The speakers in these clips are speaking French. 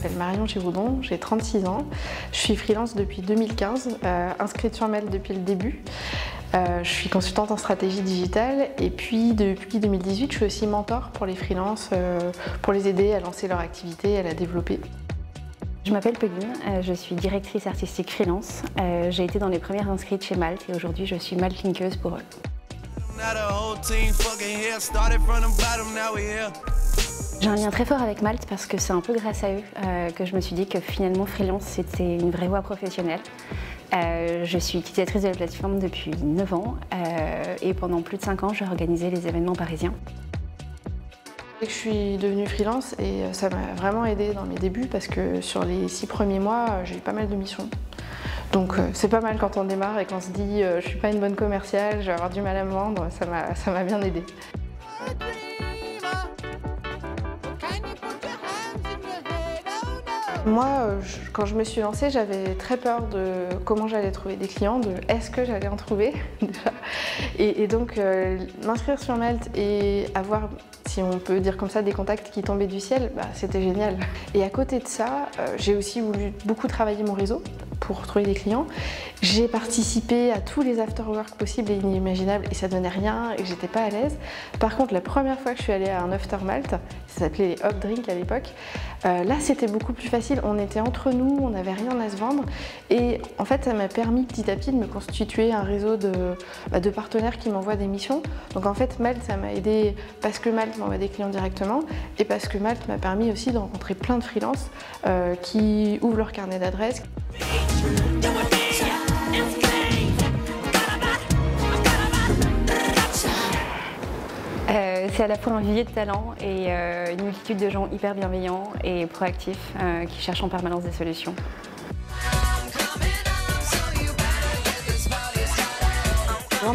m'appelle Marion Giroudon, j'ai 36 ans. Je suis freelance depuis 2015, inscrite sur Malte depuis le début. Je suis consultante en stratégie digitale et puis depuis 2018, je suis aussi mentor pour les freelances, pour les aider à lancer leur activité et à la développer. Je m'appelle Pauline, je suis directrice artistique freelance. J'ai été dans les premières inscrites chez Malte et aujourd'hui je suis Malte linkeuse pour eux. J'ai un lien très fort avec Malte parce que c'est un peu grâce à eux que je me suis dit que finalement freelance c'était une vraie voie professionnelle. Je suis utilisatrice de la plateforme depuis 9 ans et pendant plus de 5 ans j'ai organisé les événements parisiens. Je suis devenue freelance et ça m'a vraiment aidée dans mes débuts parce que sur les 6 premiers mois j'ai eu pas mal de missions. Donc c'est pas mal quand on démarre et qu'on se dit je suis pas une bonne commerciale, je vais avoir du mal à me vendre, ça m'a bien aidée. Moi, quand je me suis lancée, j'avais très peur de comment j'allais trouver des clients, de est-ce que j'allais en trouver déjà. Et donc m'inscrire sur Malte et avoir, si on peut dire comme ça, des contacts qui tombaient du ciel, c'était génial. Et à côté de ça, j'ai aussi voulu beaucoup travailler mon réseau pour trouver des clients. J'ai participé à tous les after-work possibles et inimaginables et ça donnait rien et j'étais pas à l'aise. Par contre, la première fois que je suis allée à un after Malte, ça s'appelait les Hop Drink à l'époque, là c'était beaucoup plus facile, on était entre nous, on n'avait rien à se vendre et en fait ça m'a permis petit à petit de me constituer un réseau de partenaires qui m'envoient des missions. Donc en fait Malte ça m'a aidé parce que Malte m'envoie des clients directement et parce que Malte m'a permis aussi de rencontrer plein de freelances qui ouvrent leur carnet d'adresses. C'est à la fois un vivier de talent et une multitude de gens hyper bienveillants et proactifs qui cherchent en permanence des solutions. Dans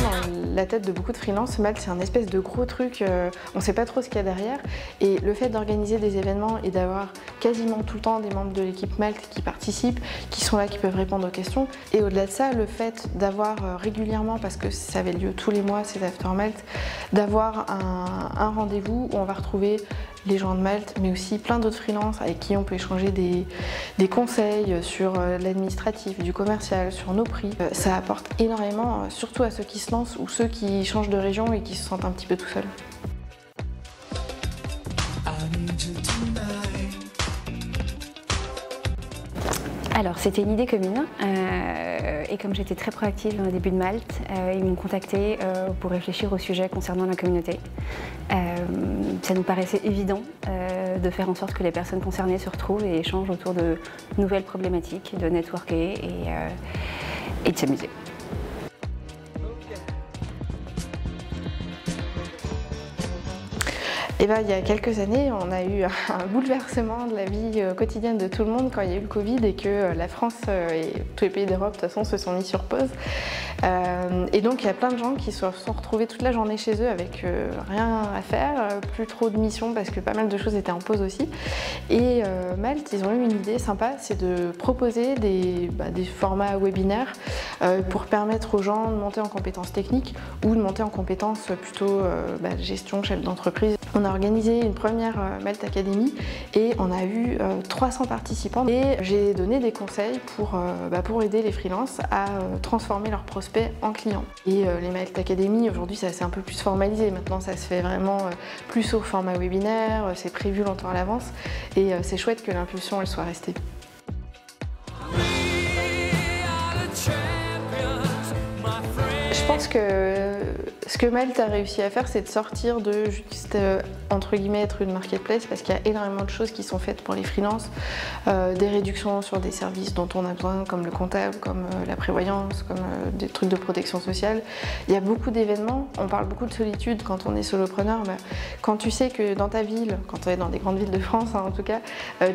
la tête de beaucoup de freelance, Malte c'est un espèce de gros truc, on ne sait pas trop ce qu'il y a derrière et le fait d'organiser des événements et d'avoir quasiment tout le temps des membres de l'équipe Malte qui participent, qui sont là, qui peuvent répondre aux questions et au-delà de ça, le fait d'avoir régulièrement, parce que ça avait lieu tous les mois ces After Malte, d'avoir un rendez-vous où on va retrouver les gens de Malte, mais aussi plein d'autres freelances avec qui on peut échanger des conseils sur l'administratif, du commercial, sur nos prix. Ça apporte énormément, surtout à ceux qui se lancent ou ceux qui changent de région et qui se sentent un petit peu tout seuls. Alors c'était une idée commune et comme j'étais très proactive dans le début de Malte, ils m'ont contactée pour réfléchir au sujet concernant la communauté. Ça nous paraissait évident de faire en sorte que les personnes concernées se retrouvent et échangent autour de nouvelles problématiques, de networker et de s'amuser. Et il y a quelques années, on a eu un bouleversement de la vie quotidienne de tout le monde quand il y a eu le Covid et que la France et tous les pays d'Europe de toute façon se sont mis sur pause. Et donc il y a plein de gens qui se sont retrouvés toute la journée chez eux avec rien à faire, plus trop de missions parce que pas mal de choses étaient en pause aussi. Et Malte, ils ont eu une idée sympa, c'est de proposer des formats webinaires pour permettre aux gens de monter en compétences techniques ou de monter en compétences plutôt gestion, chef d'entreprise. On a organisé une première Malte Academy et on a eu 300 participants et j'ai donné des conseils pour aider les freelances à transformer leurs prospects en clients. Et les Malte Academy aujourd'hui c'est un peu plus formalisé, maintenant ça se fait vraiment plus au format webinaire, c'est prévu longtemps à l'avance et c'est chouette que l'impulsion elle soit restée. Je pense que ce que Malte a réussi à faire, c'est de sortir de juste, entre guillemets, être une marketplace, parce qu'il y a énormément de choses qui sont faites pour les freelances, des réductions sur des services dont on a besoin, comme le comptable, comme la prévoyance, comme des trucs de protection sociale. Il y a beaucoup d'événements, on parle beaucoup de solitude quand on est solopreneur, quand tu sais que dans ta ville, quand tu es dans des grandes villes de France en tout cas,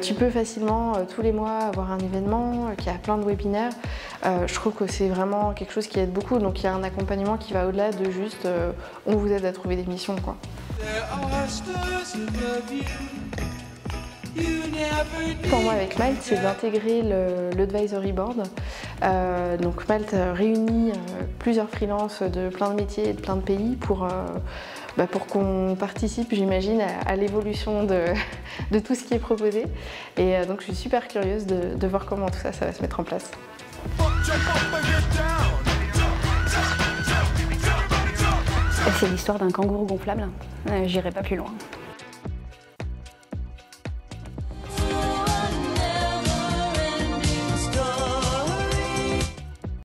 tu peux facilement tous les mois avoir un événement, qu'il y a plein de webinaires, je trouve que c'est vraiment quelque chose qui aide beaucoup, donc il y a un accompagnement qui va au-delà de juste on vous aide à trouver des missions, quoi. Pour moi, avec Malte, c'est d'intégrer l'Advisory Board. Donc Malte réunit plusieurs freelances de plein de métiers et de plein de pays pour qu'on participe, j'imagine, à l'évolution de tout ce qui est proposé. Et donc je suis super curieuse de voir comment tout ça va se mettre en place. C'est l'histoire d'un kangourou gonflable. J'irai pas plus loin.